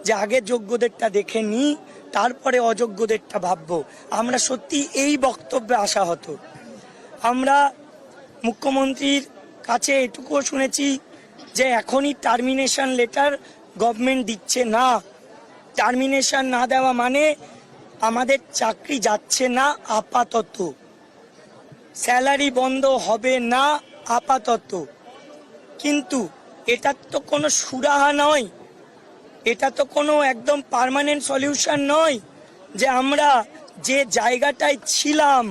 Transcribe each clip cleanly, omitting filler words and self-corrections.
যে আগে যোগ্যদেরটা দেখে নিই, তারপরে অযোগ্যদেরটা ভাববো। আমরা সত্যি এই বক্তব্যে আসা হতো। আমরা মুখ্যমন্ত্রীর কাছে এটুকুও শুনেছি যে এখনই টার্মিনেশন লেটার গভর্নমেন্ট দিচ্ছে না। টার্মিনেশন না দেওয়া মানে আমাদের চাকরি যাচ্ছে না আপাতত, স্যালারি বন্ধ হবে না আপাতত। কিন্তু এটা তো কোনো সুরাহা নয়, এটা তো কোনো একদম পার্মানেন্ট সলিউশন নয় যে আমরা যে জায়গাটায় ছিলাম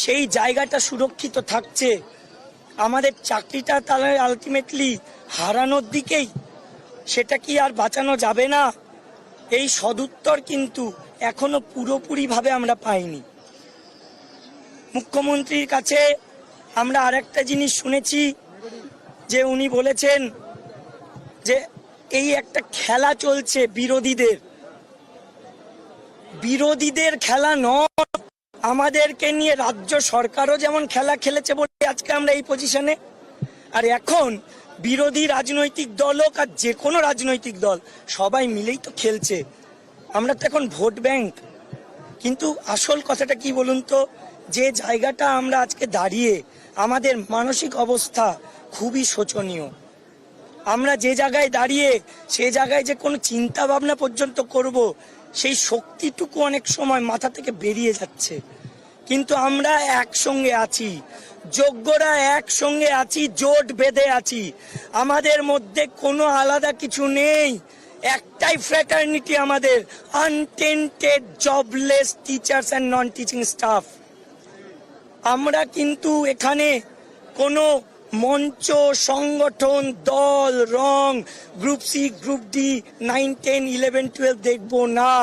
সেই জায়গাটা সুরক্ষিত থাকছে, আমাদের চাকরিটা তাহলে আলটিমেটলি হারানোর দিকেই। সেটা কি আর বাঁচানো যাবে না? এই সদুত্তর কিন্তু এখনো পুরোপুরিভাবে আমরা পাইনি। মুখ্যমন্ত্রীর কাছে আমরা আরেকটা জিনিস শুনেছি যে উনি বলেছেন যে এই একটা খেলা চলছে বিরোধীদের খেলা নয়, আমাদেরকে নিয়ে রাজ্য সরকারও যেমন খেলা খেলেছে বলে আজকে আমরা এই পজিশনে। আর এখন বিরোধী রাজনৈতিক দল হোক আর যে কোনো রাজনৈতিক দল, সবাই মিলেই তো খেলছে। আমরা তো এখন ভোট ব্যাংক। কিন্তু আসল কথাটা কি বলুন তো, যে জায়গাটা আমরা আজকে দাঁড়িয়ে আমাদের মানসিক অবস্থা খুবই শোচনীয়। আমরা যে জায়গায় দাঁড়িয়ে সে জায়গায় যে কোনো চিন্তা ভাবনা পর্যন্ত করব, সেই শক্তিটুকু অনেক সময় মাথা থেকে বেরিয়ে যাচ্ছে। কিন্তু আমরা একসঙ্গে আছি, যোগ্যরা একসঙ্গে আছি, জোট বেঁধে আছি। আমাদের মধ্যে কোনো আলাদা কিছু নেই, একটাই ফ্র্যাটার্নিটি আমাদের, untainted jobless teachers and non teaching staff. আমরা কিন্তু এখানে কোনো মঞ্চ, সংগঠন, দল, রং, গ্রুপ সি, গ্রুপ ডি, 9, 10, 11, 12 দেখবো না।